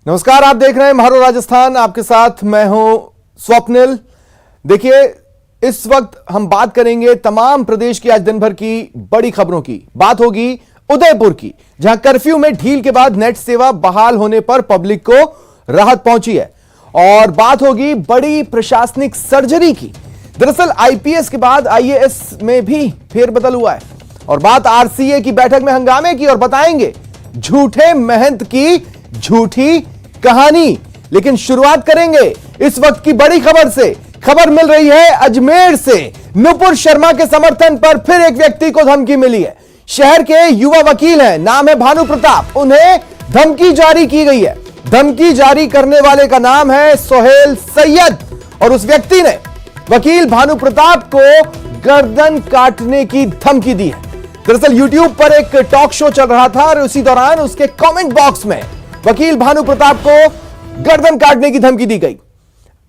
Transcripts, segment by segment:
नमस्कार, आप देख रहे हैं महारो राजस्थान। आपके साथ मैं हूं स्वप्निल। देखिए, इस वक्त हम बात करेंगे तमाम प्रदेश की आज दिन भर की बड़ी खबरों की। बात होगी उदयपुर की, जहां कर्फ्यू में ढील के बाद नेट सेवा बहाल होने पर पब्लिक को राहत पहुंची है। और बात होगी बड़ी प्रशासनिक सर्जरी की। दरअसल आईपीएस के बाद आईएएस में भी फेरबदल हुआ है। और बात आरसीए की बैठक में हंगामे की, और बताएंगे झूठे महंत की झूठी कहानी। लेकिन शुरुआत करेंगे इस वक्त की बड़ी खबर से। खबर मिल रही है अजमेर से। नुपुर शर्मा के समर्थन पर फिर एक व्यक्ति को धमकी मिली है। शहर के युवा वकील हैं, नाम है भानु प्रताप। उन्हें धमकी जारी की गई है। धमकी जारी करने वाले का नाम है सोहेल सैयद, और उस व्यक्ति ने वकील भानु प्रताप को गर्दन काटने की धमकी दी है। दरअसल यूट्यूब पर एक टॉक शो चल रहा था और उसी दौरान उसके कमेंट बॉक्स में वकील भानु प्रताप को गर्दन काटने की धमकी दी गई।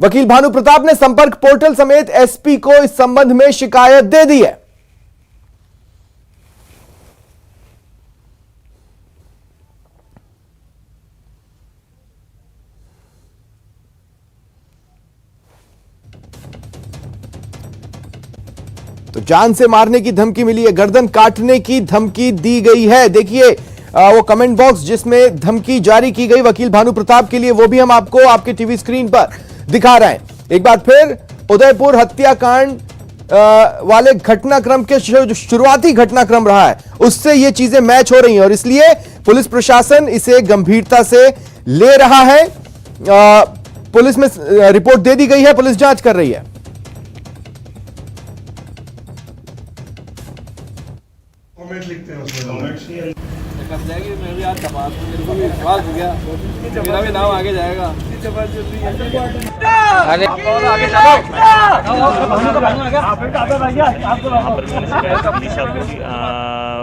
वकील भानु प्रताप ने संपर्क पोर्टल समेत एसपी को इस संबंध में शिकायत दे दी है। तो जान से मारने की धमकी मिली है, गर्दन काटने की धमकी दी गई है। देखिए वो कमेंट बॉक्स जिसमें धमकी जारी की गई वकील भानु प्रताप के लिए, वो भी हम आपको आपके टीवी स्क्रीन पर दिखा रहे हैं। एक बार फिर उदयपुर हत्याकांड वाले घटनाक्रम के जो शुरुआती घटनाक्रम रहा है उससे ये चीजें मैच हो रही हैं, और इसलिए पुलिस प्रशासन इसे गंभीरता से ले रहा है। पुलिस में रिपोर्ट दे दी गई है, पुलिस जांच कर रही है। लिखते हैं उसमें मैं भी आज विश्वास हो गया, मेरा भी नाम आगे जाएगा।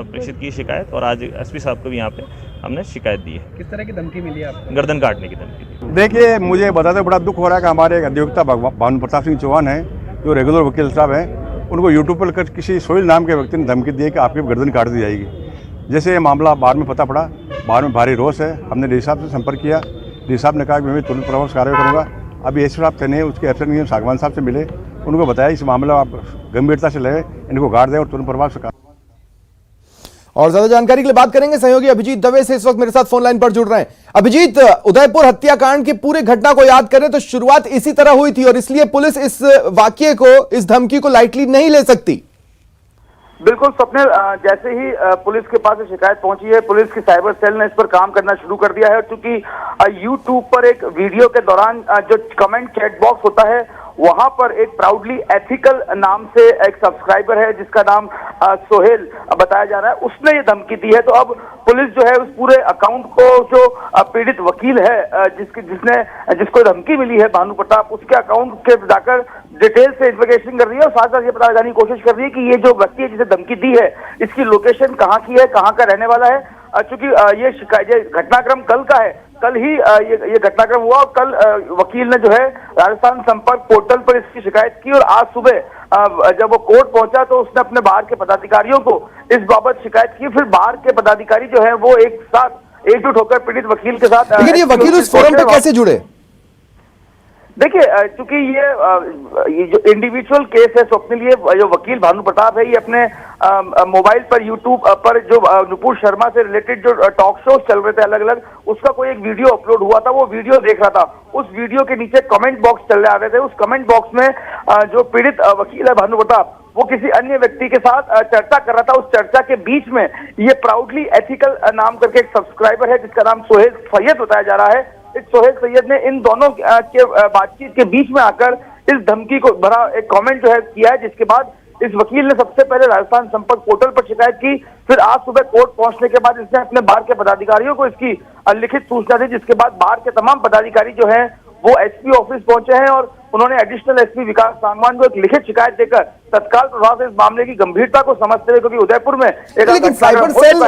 प्रेषित की शिकायत, और आज एसपी साहब को भी यहाँ पे हमने शिकायत दी है। किस तरह की धमकी मिली है आपको? गर्दन काटने की धमकी दी। देखिए, मुझे बताते बड़ा दुख हो रहा है कि हमारे एक अधिवक्ता भानु प्रताप सिंह चौहान हैं, जो रेगुलर वकील साहब हैं, उनको यूट्यूब पर किसी सोहेल नाम के व्यक्ति ने धमकी दी है कि आपकी गर्दन काट दी जाएगी। जैसे ये मामला बाद में पता पड़ा, बाद में भारी रोष है। हमने डी साहब से संपर्क किया। डी साहब ने कहा कि मैं भी तुरंत प्रभाव से कार्रवाई करूँगा। अभी एस साहब थे, उसके अफसर नहीं, सागवान साहब से मिले, उनको बताया इस मामला आप गंभीरता से लें, इनको गाड़ दें और तुरंत प्रभाव से। और ज्यादा जानकारी के लिए बात करेंगे सहयोगी अभिजीत दवे से, इस वक्त मेरे साथ फोन लाइन पर जुड़ रहे हैं। अभिजीत, उदयपुर हत्याकांड की पूरे घटना को याद करें तो शुरुआत इसी तरह हुई थी, और इसलिए पुलिस इस वाकये को, इस धमकी को लाइटली नहीं ले सकती। बिल्कुल स्वप्निल, जैसे ही पुलिस के पास शिकायत पहुंची है, पुलिस की साइबर सेल ने इस पर काम करना शुरू कर दिया है। क्योंकि यूट्यूब पर एक वीडियो के दौरान जो कमेंट चैट बॉक्स होता है, वहां पर एक प्राउडली एथिकल नाम से एक सब्सक्राइबर है जिसका नाम सोहेल बताया जा रहा है, उसने ये धमकी दी है। तो अब पुलिस जो है उस पूरे अकाउंट को, जो पीड़ित वकील है जिसको धमकी मिली है भानु प्रताप, उसके अकाउंट के जाकर डिटेल से इन्वेस्टिगेशन कर रही है, और साथ साथ ये पता लगाने की कोशिश कर रही है कि ये जो व्यक्ति है जिसे धमकी दी है, इसकी लोकेशन कहाँ की है, कहाँ का रहने वाला है। चूंकि ये घटनाक्रम कल का है, कल ही ये घटनाक्रम हुआ, और कल वकील ने जो है राजस्थान संपर्क पोर्टल पर इसकी शिकायत की, और आज सुबह जब वो कोर्ट पहुंचा तो उसने अपने बाहर के पदाधिकारियों को इस बाबत शिकायत की। फिर बाहर के पदाधिकारी जो है वो एक साथ एकजुट होकर पीड़ित वकील के साथ। लेकिन ये वकील उस फोरम पे कैसे जुड़े? देखिए, चूंकि ये जो इंडिविजुअल केस है स्वप्निल, ये जो वकील भानु प्रताप है, ये अपने मोबाइल पर यूट्यूब पर जो नुपुर शर्मा से रिलेटेड जो टॉक शोज चल रहे थे अलग अलग, उसका कोई एक वीडियो अपलोड हुआ था, वो वीडियो देख रहा था। उस वीडियो के नीचे कमेंट बॉक्स चल रहे थे। उस कमेंट बॉक्स में जो पीड़ित वकील है भानु प्रताप, वो किसी अन्य व्यक्ति के साथ चर्चा कर रहा था। उस चर्चा के बीच में ये प्राउडली एथिकल नाम करके एक सब्सक्राइबर है जिसका नाम सोहेल सैयद बताया जा रहा है। इस सोहेल सैयद ने इन दोनों के बातचीत के बीच में आकर इस धमकी को भरा एक कमेंट जो है किया है, जिसके बाद इस वकील ने सबसे पहले राजस्थान संपर्क पोर्टल पर शिकायत की। फिर आज सुबह कोर्ट पहुंचने के बाद इसने अपने बाहर के पदाधिकारियों को इसकी लिखित सूचना दी, जिसके बाद बाहर के तमाम पदाधिकारी जो हैं वो एसपी ऑफिस पहुंचे हैं, और उन्होंने एडिशनल एसपी विकास सांगवान को एक लिखित शिकायत देकर तत्काल प्रभाव से इस मामले की गंभीरता को समझते हुए, क्योंकि उदयपुर में लेकिन साइबर सेल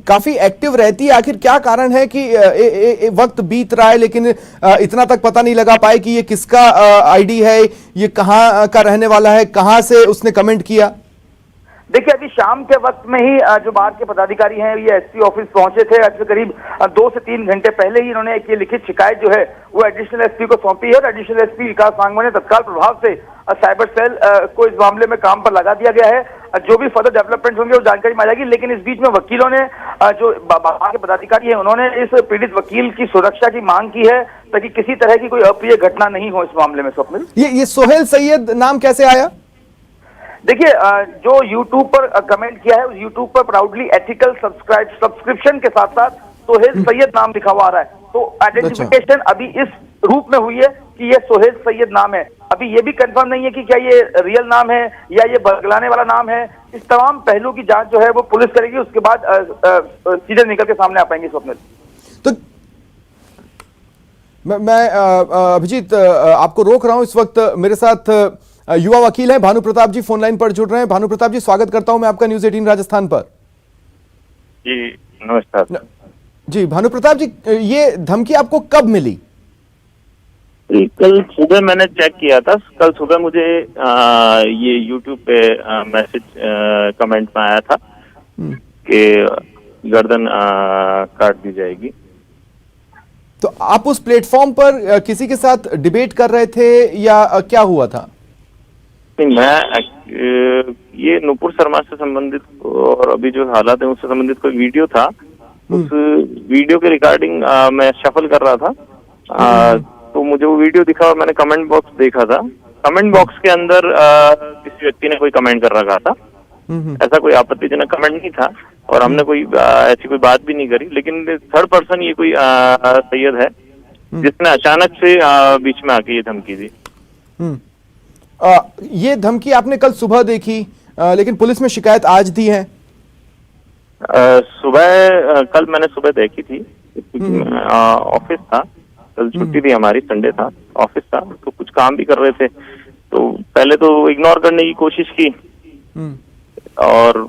काफी एक्टिव रहती है, आखिर क्या कारण है कि वक्त बीत रहा है लेकिन इतना तक पता नहीं लगा पाए कि ये किसका आईडी है, ये कहाँ का रहने वाला है, कहाँ से उसने कमेंट किया? देखिए, अभी शाम के वक्त में ही जो बाहर के पदाधिकारी हैं ये एसपी ऑफिस पहुंचे थे। आज से करीब 2 से 3 घंटे पहले ही इन्होंने एक ये लिखित शिकायत जो है वो एडिशनल एसपी को सौंपी है और एडिशनल एसपी विकास सांगवा ने तत्काल प्रभाव से साइबर सेल को इस मामले में काम पर लगा दिया गया है। जो भी फर्दर डेवलपमेंट होंगे वो जानकारी में आ जाएगी। लेकिन इस बीच में वकीलों ने जो बाहर के पदाधिकारी हैं उन्होंने इस पीड़ित वकील की सुरक्षा की मांग की है ताकि किसी तरह की कोई अप्रिय घटना नहीं हो इस मामले में। स्वप्निल, ये सोहेल सैयद नाम कैसे आया? देखिए, जो YouTube पर कमेंट किया है उस YouTube पर प्राउडली एथिकल सब्सक्रिप्शन के साथ साथ सोहेल सैयद नाम लिखा हुआ आ रहा है। तो आइडेंटिफिकेशन अभी इस रूप में हुई है कि ये सोहेल सैयद नाम है। अभी ये भी कंफर्म नहीं है कि क्या ये रियल नाम है या ये बरगलाने वाला नाम है। इस तमाम पहलू की जांच जो है वो पुलिस करेगी, उसके बाद चीजें निकल के सामने आ पाएंगी। स्वप्निल, तो मैं अभिजीत आपको रोक रहा हूं। इस वक्त मेरे साथ युवा वकील हैं भानु प्रताप जी फोन लाइन पर जुड़ रहे हैं। भानु प्रताप जी, स्वागत करता हूं मैं आपका न्यूज़ 18 राजस्थान पर। जी नमस्कार जी। भानु प्रताप जी, ये धमकी आपको कब मिली? कल सुबह मैंने चेक किया था। कल सुबह मुझे ये YouTube पे मैसेज कमेंट में आया था कि गर्दन काट दी जाएगी। तो आप उस प्लेटफॉर्म पर किसी के साथ डिबेट कर रहे थे या क्या हुआ था? मैं ये नुपुर शर्मा से संबंधित और अभी जो हालात है उससे संबंधित कोई वीडियो था। उस वीडियो के रिकॉर्डिंग मैं शफल कर रहा था। तो मुझे वो वीडियो दिखा और मैंने कमेंट बॉक्स देखा था। कमेंट बॉक्स के अंदर किसी व्यक्ति ने कोई कमेंट कर रखा था। ऐसा कोई आपत्तिजनक कमेंट नहीं था और हमने कोई ऐसी कोई बात भी नहीं करी। लेकिन थर्ड पर्सन ये कोई सैयद है जिसने अचानक से बीच में आके ये धमकी दी। ये धमकी आपने कल सुबह देखी, लेकिन पुलिस में शिकायत आज दी है? कल मैंने सुबह देखी थी। ऑफिस था, कल छुट्टी थी हमारी, संडे था, ऑफिस था, तो कुछ काम भी कर रहे थे। तो पहले तो इग्नोर करने की कोशिश की और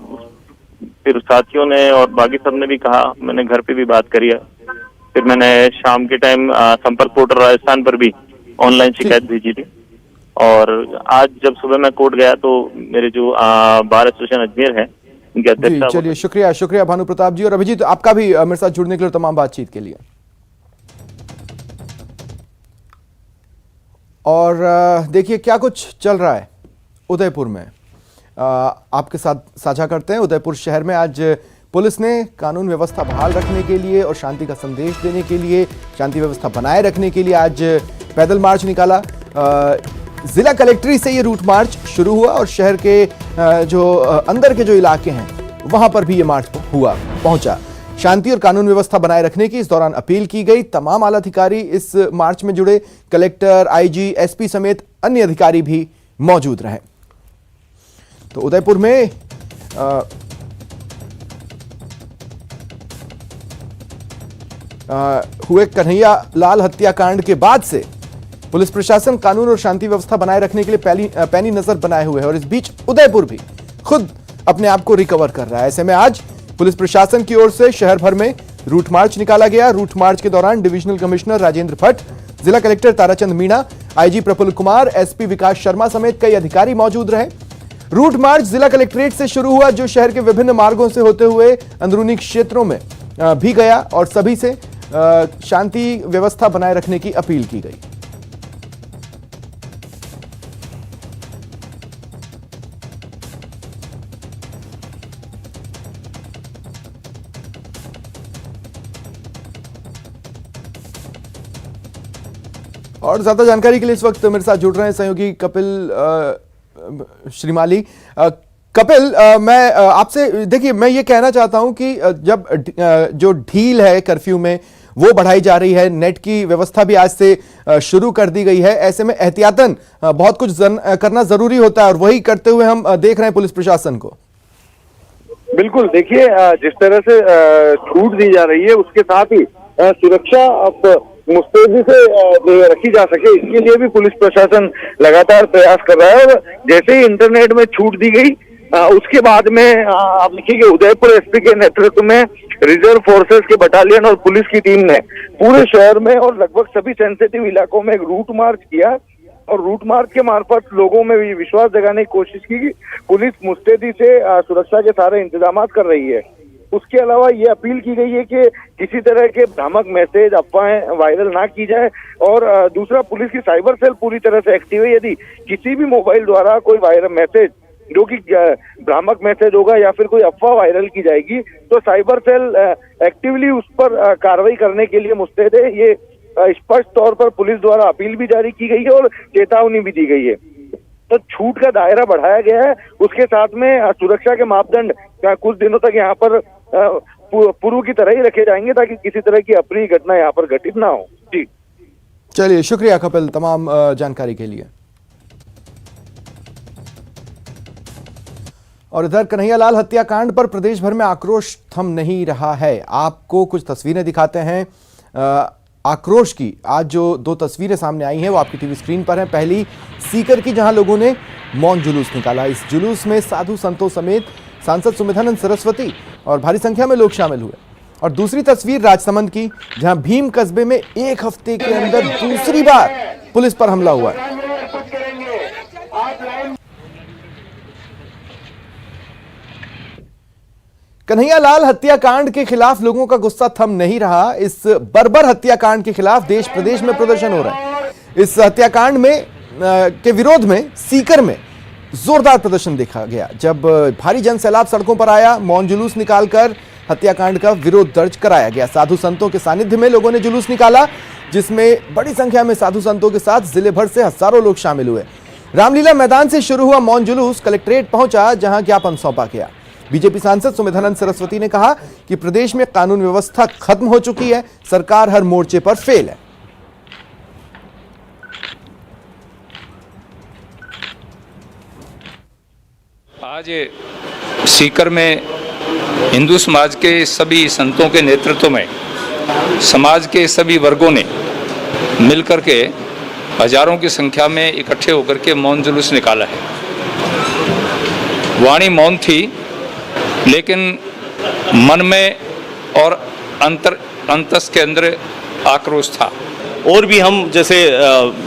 फिर साथियों ने और बाकी सब ने भी कहा। मैंने घर पे भी बात करी है। फिर मैंने शाम के टाइम संपर्क पोर्टल राजस्थान पर भी ऑनलाइन शिकायत भेजी थी। और आज जब सुबह मैं कोर्ट गया तो मेरे जो बार एसोसिएशन अजमेर है उनके अध्यक्ष। चलिए, शुक्रिया भानु प्रताप जी। और अभिजीत, आपका भी मेरे साथ जुड़ने के लिए, तमाम बातचीत के लिए। और देखिए क्या कुछ चल रहा है उदयपुर में, आपके साथ साझा करते हैं। उदयपुर शहर में आज पुलिस ने कानून व्यवस्था बहाल रखने के लिए और शांति का संदेश देने के लिए, शांति व्यवस्था बनाए रखने के लिए आज पैदल मार्च निकाला। जिला कलेक्ट्रेट से ये रूट मार्च शुरू हुआ और शहर के जो अंदर के जो इलाके हैं वहां पर भी ये मार्च पहुंचा। शांति और कानून व्यवस्था बनाए रखने की इस दौरान अपील की गई। तमाम आला अधिकारी इस मार्च में जुड़े, कलेक्टर, आईजी, एसपी समेत अन्य अधिकारी भी मौजूद रहे। तो उदयपुर में हुए कन्हैया लाल हत्याकांड के बाद से पुलिस प्रशासन कानून और शांति व्यवस्था बनाए रखने के लिए पैनी नजर बनाए हुए है और इस बीच उदयपुर भी खुद अपने आप को रिकवर कर रहा है। ऐसे में आज पुलिस प्रशासन की ओर से शहर भर में रूट मार्च निकाला गया। रूट मार्च के दौरान डिविजनल कमिश्नर राजेंद्र भट्ट, जिला collector Tarachand Meena, IG Praful Kumar, SP Vikas Sharma समेत कई अधिकारी मौजूद रहे। रूट मार्च जिला कलेक्ट्रेट से शुरू हुआ जो शहर के विभिन्न मार्गों से होते हुए अंदरूनी क्षेत्रों में भी गया और सभी से शांति व्यवस्था बनाए रखने की अपील की गई। और ज्यादा जानकारी के लिए इस वक्त मेरे साथ जुड़ रहे हैं सहयोगी कपिल श्रीमाली। कपिल, मैं आपसे, देखिए मैं ये कहना चाहता हूं कि जब जो ढील है कर्फ्यू में वो बढ़ाई जा रही है, नेट की व्यवस्था भी आज से शुरू कर दी गई है, ऐसे में एहतियातन बहुत कुछ करना जरूरी होता है और वही करते हुए हम देख रहे हैं पुलिस प्रशासन को। बिल्कुल, देखिए जिस तरह से छूट दी जा रही है उसके साथ ही सुरक्षा अब मुस्तैदी से रखी जा सके, इसके लिए भी पुलिस प्रशासन लगातार प्रयास कर रहा है। और जैसे ही इंटरनेट में छूट दी गई उसके बाद में आप देखिए उदयपुर एसपी के नेतृत्व में रिजर्व फोर्सेस के बटालियन और पुलिस की टीम ने पूरे शहर में और लगभग सभी सेंसिटिव इलाकों में एक रूट मार्च किया और रूट मार्च के मार्फत लोगों में भी विश्वास जगाने की कोशिश की कि पुलिस मुस्तैदी से सुरक्षा के सारे इंतजाम कर रही है। उसके अलावा ये अपील की गई है कि किसी तरह के भ्रामक मैसेज, अफवाहें वायरल ना की जाए। और दूसरा, पुलिस की साइबर सेल पूरी तरह से एक्टिव है। यदि किसी भी मोबाइल द्वारा कोई वायरल मैसेज जो कि भ्रामक मैसेज होगा या फिर कोई अफवाह वायरल की जाएगी तो साइबर सेल एक्टिवली उस पर कार्रवाई करने के लिए मुस्तैद है। ये स्पष्ट तौर पर पुलिस द्वारा अपील भी जारी की गई है और चेतावनी भी दी गई है। तो छूट का दायरा बढ़ाया गया है। उसके साथ में सुरक्षा के मापदंड कुछ दिनों तक यहाँ पर पूर्व की तरह ही रखे जाएंगे ताकि किसी तरह की अप्रिय घटना यहाँ पर घटित ना हो। जी चलिए, शुक्रिया कपिल तमाम जानकारी के लिए। और इधर कन्हैयालाल हत्याकांड पर प्रदेश भर में आक्रोश थम नहीं रहा है। आपको कुछ तस्वीरें दिखाते हैं आक्रोश की। आज जो 2 तस्वीरें सामने आई हैं वो आपकी टीवी स्क्रीन पर हैं। पहली सीकर की, जहां लोगों ने मौन जुलूस निकाला। इस जुलूस में साधु संतों समेत सांसद सुमिधानंद सरस्वती और भारी संख्या में लोग शामिल हुए। और दूसरी तस्वीर राजसमंद की, जहां भीम कस्बे में 1 हफ्ते के अंदर दूसरी बार पुलिस पर हमला हुआ है। कन्हैयालाल हत्याकांड के खिलाफ लोगों का गुस्सा थम नहीं रहा। इस बर्बर हत्याकांड के खिलाफ देश प्रदेश में प्रदर्शन हो रहा है। इस हत्याकांड में के विरोध में सीकर में जोरदार प्रदर्शन देखा गया। जब भारी जन सैलाब सड़कों पर आया, मौन जुलूस निकालकर हत्याकांड का विरोध दर्ज कराया गया। साधु संतों के सानिध्य में लोगों ने जुलूस निकाला, जिसमें बड़ी संख्या में साधु संतों के साथ जिले भर से हजारों लोग शामिल हुए। रामलीला मैदान से शुरू हुआ मौन जुलूस कलेक्ट्रेट पहुंचा, जहां ज्ञापन सौंपा गया। बीजेपी सांसद सुमिधानंद सरस्वती ने कहा कि प्रदेश में कानून व्यवस्था खत्म हो चुकी है, सरकार हर मोर्चे पर फेल है। आज सीकर में हिंदू समाज के सभी संतों के नेतृत्व में समाज के सभी वर्गों ने मिलकर के हजारों की संख्या में इकट्ठे होकर के मौन जुलूस निकाला है। वाणी मौन थी, लेकिन मन में और अंतस के अंदर आक्रोश था। और भी हम जैसे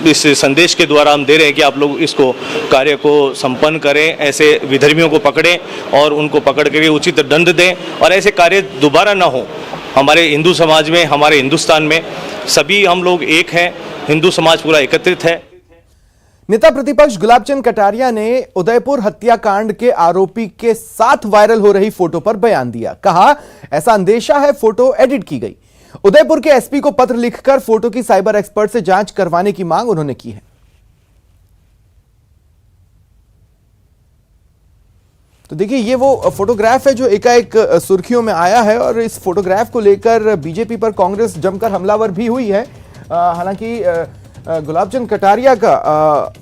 इस संदेश के द्वारा हम दे रहे हैं कि आप लोग इसको कार्य को संपन्न करें, ऐसे विधर्मियों को पकड़ें और उनको पकड़ कर उचित दंड दें और ऐसे कार्य दोबारा ना हो। हमारे हिंदू समाज में, हमारे हिंदुस्तान में सभी हम लोग एक हैं, हिंदू समाज पूरा एकत्रित है। नेता प्रतिपक्ष गुलाबचंद कटारिया ने उदयपुर हत्याकांड के आरोपी के साथ वायरल हो रही फोटो पर बयान दिया। कहा, ऐसा अंदेशा है फोटो एडिट की गई। उदयपुर के एसपी को पत्र लिखकर फोटो की साइबर एक्सपर्ट से जांच करवाने की मांग उन्होंने की है। तो देखिए, ये वो फोटोग्राफ है जो एकाएक सुर्खियों में आया है और इस फोटोग्राफ को लेकर बीजेपी पर कांग्रेस जमकर हमलावर भी हुई है। हालांकि गुलाबचंद कटारिया का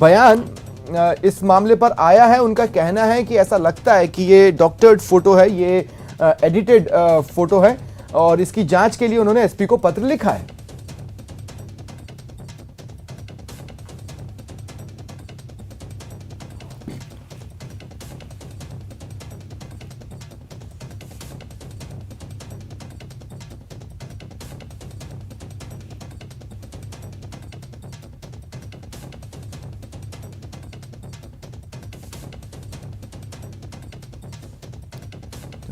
बयान इस मामले पर आया है। उनका कहना है कि ऐसा लगता है कि ये डॉक्टर्ड फोटो है, ये एडिटेड फोटो है और इसकी जांच के लिए उन्होंने एसपी को पत्र लिखा है।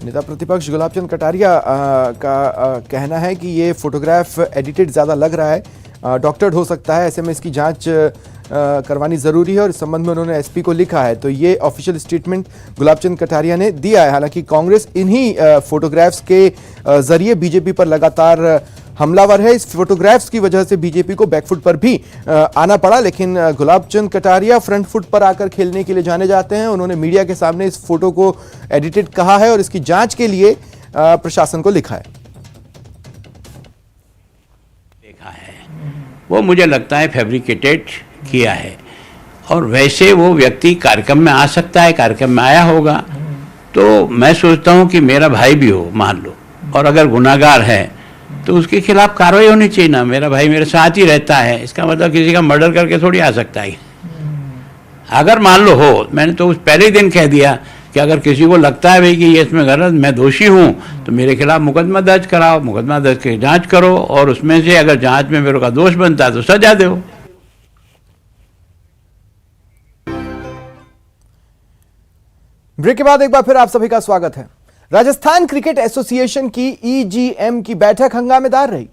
नेता प्रतिपक्ष गुलाबचंद कटारिया का कहना है कि ये फोटोग्राफ एडिटेड ज़्यादा लग रहा है, डॉक्टर्ड हो सकता है, ऐसे में इसकी जांच करवानी ज़रूरी है और इस संबंध में उन्होंने एसपी को लिखा है। तो ये ऑफिशियल स्टेटमेंट गुलाबचंद कटारिया ने दिया है। हालांकि कांग्रेस इन्हीं फोटोग्राफ्स के जरिए बीजेपी पर लगातार हमलावर है। इस फोटोग्राफ्स की वजह से बीजेपी को बैकफुट पर भी आना पड़ा, लेकिन गुलाबचंद कटारिया फ्रंट फुट पर आकर खेलने के लिए जाने जाते हैं। उन्होंने मीडिया के सामने इस फोटो को एडिटेड कहा है और इसकी जांच के लिए प्रशासन को लिखा है। देखा है वो मुझे लगता है फैब्रिकेटेड किया है और वैसे वो व्यक्ति कार्यक्रम में आ सकता है, कार्यक्रम में आया होगा। तो मैं सोचता हूँ कि मेरा भाई भी हो मान लो और अगर गुनाहगार है तो उसके खिलाफ कार्रवाई होनी चाहिए ना। मेरा भाई मेरे साथ ही रहता है, इसका मतलब किसी का मर्डर करके थोड़ी आ सकता है। अगर मान लो हो, मैंने तो उस पहले ही दिन कह दिया कि अगर किसी को लगता है भाई कि ये इसमें गलत मैं दोषी हूँ तो मेरे खिलाफ मुकदमा दर्ज कराओ, मुकदमा दर्ज करके जांच करो और उसमें से अगर जांच में मेरे का दोष बनता है तो सजा दो। ब्रेक के बाद एक बार फिर आप सभी का स्वागत है। राजस्थान क्रिकेट एसोसिएशन की ईजीएम की बैठक हंगामेदार रही।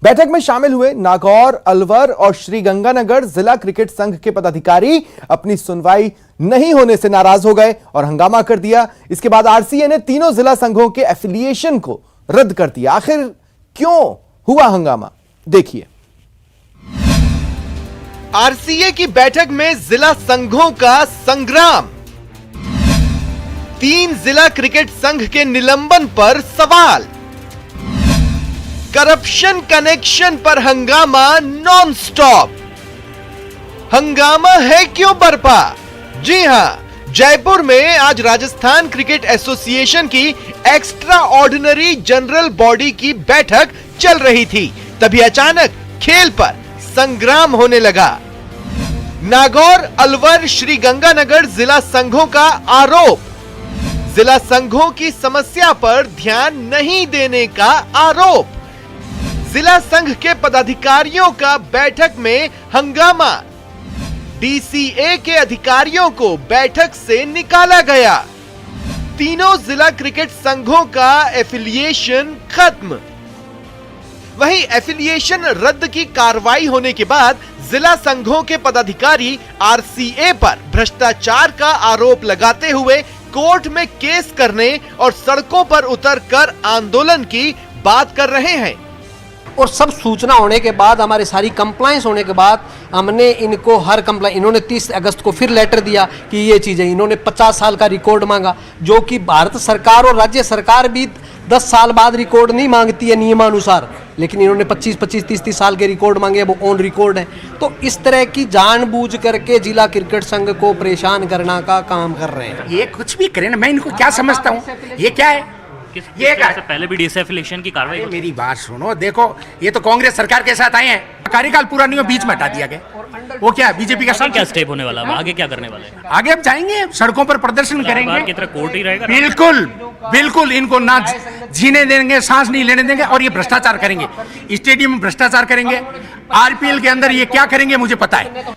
बैठक में शामिल हुए नागौर, अलवर और श्रीगंगानगर जिला क्रिकेट संघ के पदाधिकारी अपनी सुनवाई नहीं होने से नाराज हो गए और हंगामा कर दिया। इसके बाद आरसीए ने तीनों जिला संघों के एफिलिएशन को रद्द कर दिया। आखिर क्यों हुआ हंगामा, देखिए। आरसीए की बैठक में जिला संघों का संग्राम। 3 जिला क्रिकेट संघ के निलंबन पर सवाल। करप्शन कनेक्शन पर हंगामा नॉन स्टॉप। हंगामा है क्यों बरपा? जी हां, जयपुर में आज राजस्थान क्रिकेट एसोसिएशन की एक्स्ट्रा ऑर्डिनरी जनरल बॉडी की बैठक चल रही थी। तभी अचानक खेल पर संग्राम होने लगा। नागौर, अलवर, श्रीगंगानगर जिला संघों का आरोप। जिला संघों की समस्या पर ध्यान नहीं देने का आरोप। जिला संघ के पदाधिकारियों का बैठक में हंगामा। डीसीए के अधिकारियों को बैठक से निकाला गया। तीनों जिला क्रिकेट संघों का एफिलिएशन खत्म। वहीं एफिलिएशन रद्द की कार्रवाई होने के बाद जिला संघों के पदाधिकारी आरसीए पर भ्रष्टाचार का आरोप लगाते हुए कोर्ट में केस करने और सड़कों पर उतरकर आंदोलन की बात कर रहे हैं। और सब सूचना होने के बाद, हमारी सारी कंप्लायंस होने के बाद, हमने इनको हर कंप्लाइन, इन्होंने 30 अगस्त को फिर लेटर दिया कि ये चीज़ें, इन्होंने 50 साल का रिकॉर्ड मांगा, जो कि भारत सरकार और राज्य सरकार भी 10 साल बाद रिकॉर्ड नहीं मांगती है नियमानुसार, लेकिन इन्होंने 25-25, 30-30 साल के रिकॉर्ड मांगे, वो ऑन रिकॉर्ड है। तो इस तरह की जानबूझ करके जिला क्रिकेट संघ को परेशान करना का काम कर रहे हैं। ये कुछ भी करें ना, मैं इनको क्या समझता हूँ, ये क्या है? ये पहले भी डिसएफिलिएशन की कार्रवाई। मेरी बात सुनो, देखो ये तो कांग्रेस सरकार के साथ आए हैं, कार्यकाल पूरा नहीं हो, बीच में हटा दिया गया। वो क्या बीजेपी का क्या स्टेप होने वाला है? आगे क्या करने वाले हैं? आगे अब जाएंगे, सड़कों पर प्रदर्शन करेंगे की तरह कोर्ट ही रहेगा। बिल्कुल बिल्कुल, इनको ना जीने देंगे, सांस नहीं लेने देंगे, और ये भ्रष्टाचार करेंगे, स्टेडियम में भ्रष्टाचार करेंगे, आरपीएल के अंदर ये क्या करेंगे मुझे पता है।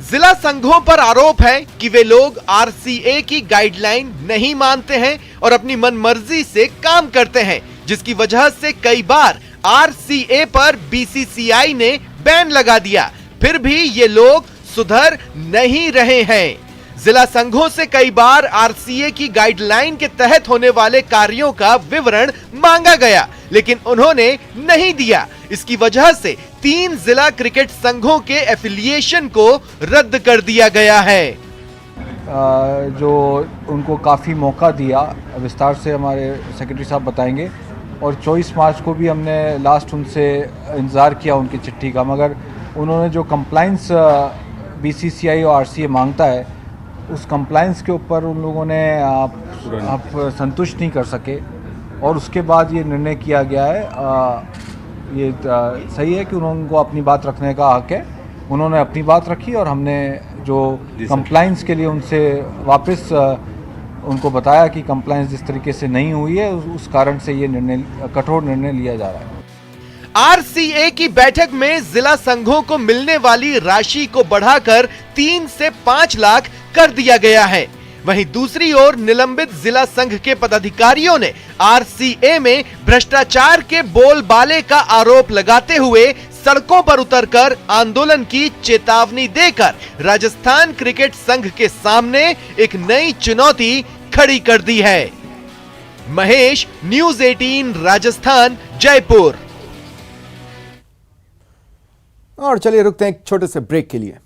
जिला संघों पर आरोप है कि वे लोग आरसीए की गाइडलाइन नहीं मानते हैं और अपनी मनमर्जी से काम करते हैं, जिसकी वजह से कई बार आरसीए पर बीसीसीआई ने बैन लगा दिया। फिर भी ये लोग सुधर नहीं रहे हैं। जिला संघों से कई बार आरसीए की गाइडलाइन के तहत होने वाले कार्यों का विवरण मांगा गया, लेकिन उन्होंने नहीं दिया। इसकी वजह से 3 जिला क्रिकेट संघों के एफिलिएशन को रद्द कर दिया गया है। जो उनको काफ़ी मौका दिया, विस्तार से हमारे सेक्रेटरी साहब बताएंगे, और 24 मार्च को भी हमने लास्ट उनसे इंतज़ार किया उनकी चिट्ठी का, मगर उन्होंने जो कंप्लाइंस बीसीसीआई और आरसीए मांगता है, उस कंप्लाइंस के ऊपर उन लोगों ने आप संतुष्ट नहीं कर सके, और उसके बाद ये निर्णय किया गया है। ये सही है कि उनको अपनी बात रखने का हक है, उन्होंने अपनी बात रखी, और हमने जो कंप्लाइंस के लिए उनसे वापस उनको बताया कि कंप्लाइंस जिस तरीके से नहीं हुई है, उस कारण से ये निर्णय, कठोर निर्णय लिया जा रहा है। आरसीए की बैठक में जिला संघों को मिलने वाली राशि को बढ़ाकर 3 से 5 लाख कर दिया गया है। वहीं दूसरी ओर निलंबित जिला संघ के पदाधिकारियों ने आरसीए में भ्रष्टाचार के बोलबाले का आरोप लगाते हुए सड़कों पर उतरकर आंदोलन की चेतावनी देकर राजस्थान क्रिकेट संघ के सामने एक नई चुनौती खड़ी कर दी है। महेश, न्यूज़ 18 राजस्थान, जयपुर। और चलिए रुकते हैं एक छोटे से ब्रेक के लिए।